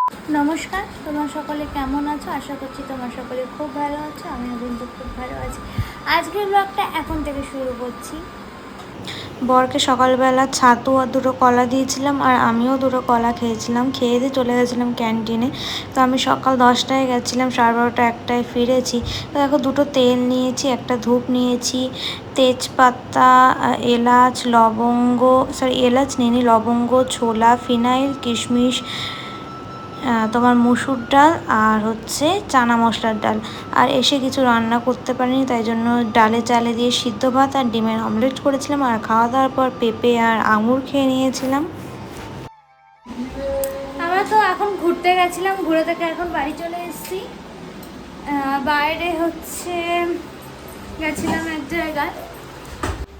নমস্কার, তোমরা সকলে কেমন আছো? আশা করছি তোমরা সকলে খুব ভালো আছো। আমিও কিন্তু খুব ভালো আছি। আজকের ব্লগটা এখন থেকে শুরু করছি। বরকে সকালবেলা ছাতু আর দুটো কলা দিয়েছিলাম, আর আমিও দুটো কলা খেয়েছিলাম। খেয়ে দিয়ে চলে গেছিলাম ক্যান্টিনে। তো আমি সকাল 10টায় গেছিলাম, 12:30 1টায় ফিরেছি। তো দেখো, দুটো তেল নিয়েছি, একটা ধূপ নিয়েছি, তেজপাতা, এলাচ, লবঙ্গ, এলাচ নিইনি, লবঙ্গ, ছোলা, ফিনাইল, কিশমিশ, তোমার মুসুর ডাল আর হচ্ছে চানা মশলার ডাল। আর এসে কিছু রান্না করতে পারিনি, তাই জন্য ডালে চালে দিয়ে সিদ্ধ ভাত আর ডিমের অমলেট করেছিলাম। আর খাওয়া দাওয়ার পর পেঁপে আর আঙুর খেয়ে নিয়েছিলাম। আমরা তো এখন ঘুরতে গেছিলাম, ঘুরে থেকে এখন বাড়ি চলে এসেছি। বাইরে হচ্ছে গেছিলাম এক জায়গায়।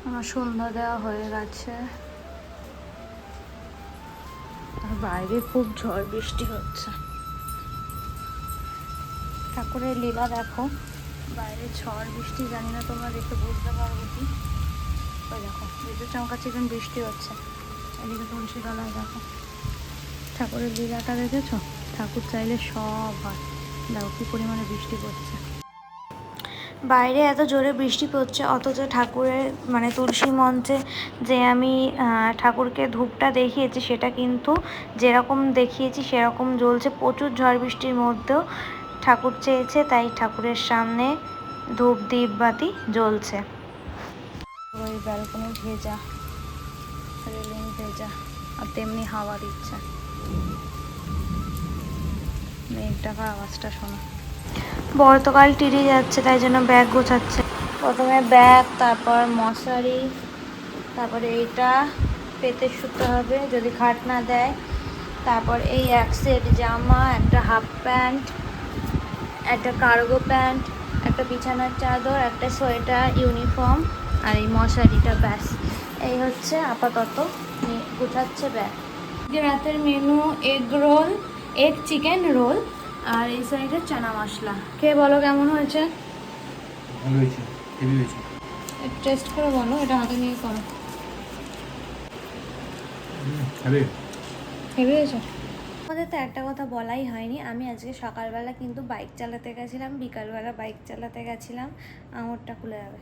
আমার সন্ধ্যা দেওয়া হয়ে গেছে, আর বাইরে খুব ঝড় বৃষ্টি হচ্ছে। ঠাকুরের লীলা দেখো, বাইরে ঝড় বৃষ্টি, জানি না তোমরা দেখে বুঝতে পারবো কি। ওই দেখো, বিদ্যুৎ চমকাচ্ছে, এখন বৃষ্টি হচ্ছে। এদিকে তুলসী তলায় দেখো, ঠাকুরের লীলাটা দেখেছো? ঠাকুর চাইলে সব হয়। দেখো কি পরিমাণে বৃষ্টি পড়ছে। বাইরে এত জোরে বৃষ্টি পড়ছে, অথচ ঠাকুরের মানে তুলসী মঞ্চে যে আমি ঠাকুরকে ধূপটা দেখিয়েছি, সেটা কিন্তু যেরকম দেখিয়েছি সেরকম জ্বলছে। প্রচুর ঝড় বৃষ্টির মধ্যেও ঠাকুর চেয়েছে, তাই ঠাকুরের সামনে ধূপ দীপ বাতি জ্বলছে। ওই ব্যালকনি ভেজা, রেলিং ভেজা, আর তেমনি হাওয়া দিচ্ছে। মেঘ ডাকার আওয়াজটা শোনো। বড় তো কাল টিড়ি যাচ্ছে, তাই জন্য ব্যাগ গোছাচ্ছে। প্রথমে ব্যাগ, তারপর মশারি, তারপরে এইটা পেতে শুতে হবে যদি খাট না দেয়। তারপর এই এক সেট জামা, একটা হাফ প্যান্ট, একটা কার্গো প্যান্ট, একটা বিছানার চাদর, একটা সোয়েটার, ইউনিফর্ম, আর এই মশারিটা। ব্যাস, এই হচ্ছে আপাতত গোছাচ্ছে ব্যাগ। রাতের menu egg roll, egg chicken roll, আর এই সাইডে চানা মশলা। খেয়ে বলো কেমন হয়েছে? ভালো হয়েছে, হেভি হয়েছে। টেস্ট করে বলো, এটা হাতে নিয়ে করো। হেভি হয়েছে। আমাদের তো একটা কথা বলাই হয়নি, আমি আজকে সকালবেলা কিন্তু বাইক চালাতে গেছিলাম, বিকালবেলা বাইক চালাতে গেছিলাম। আঙুরটা খুলে যাবে।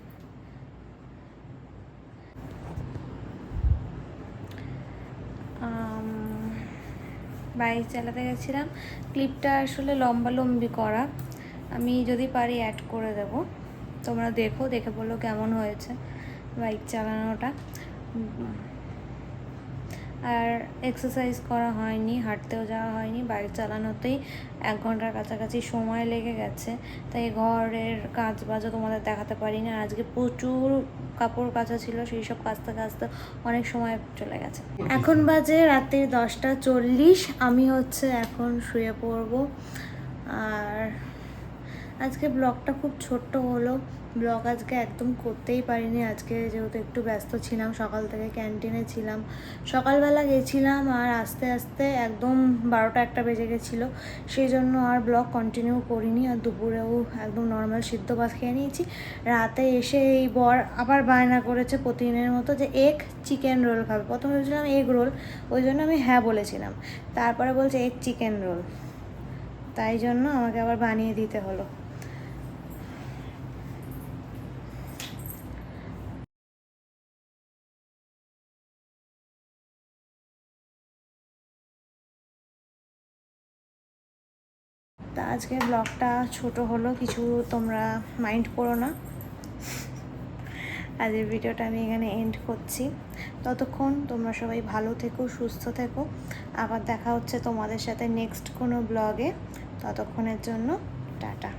বাইক চালাতে গেছিলাম। ক্লিপটা আসলে লম্বালম্বি করা, আমি যদি পারি অ্যাড করে দেব। তোমরা দেখো, দেখে বলো কেমন হয়েছে বাইক চালানোটা। আর এক্সারসাইজ করা হয়নি, হাঁটতেও যাওয়া হয়নি, বাইক চালানোতেই 1 ঘন্টার কাছাকাছি সময় লেগে গেছে। তাই ঘরের কাজ বাজও তোমাদের দেখাতে পারিনি। আর আজকে প্রচুর কাপড় কাচা ছিল, সেই সব কাচতে কাচতে অনেক সময় চলে গেছে। এখন বাজে রাত্রির 10টা 40। আমি হচ্ছে এখন শুয়ে পড়বো। আর আজকে ব্লগটা খুব ছোট্ট হলো। ব্লগ আজকে একদম করতেই পারিনি, আজকে যেহেতু একটু ব্যস্ত ছিলাম, সকাল থেকে ক্যান্টিনে ছিলাম। সকালবেলা গেছিলাম, আর আস্তে আস্তে একদম 12টা 1টা বেজে গেছিলো, সেই জন্য আর ব্লগ কন্টিনিউ করিনি। আর দুপুরেও একদম নর্মাল সিদ্ধ ভাত খেয়ে নিয়েছি। রাতে এসে এই বর আবার বায়না করেছে প্রতিদিনের মতো যে এগ চিকেন রোল খাবে। প্রথমে ভেবেছিলাম এগ রোল, ওই জন্য আমি হ্যাঁ বলেছিলাম। তারপরে বলছে এগ চিকেন রোল, তাই জন্য আমাকে আবার বানিয়ে দিতে হলো। তা আজকের ব্লগটা ছোট হলো, কিছু তোমরা মাইন্ড করো না। আজকের ভিডিওটা আমি এখানে এন্ড করছি। ততক্ষণ তোমরা সবাই ভালো থেকো, সুস্থ থেকো। আবার দেখা হচ্ছে তোমাদের সাথে নেক্সট কোনো ব্লগে। ততক্ষণের জন্য টাটা।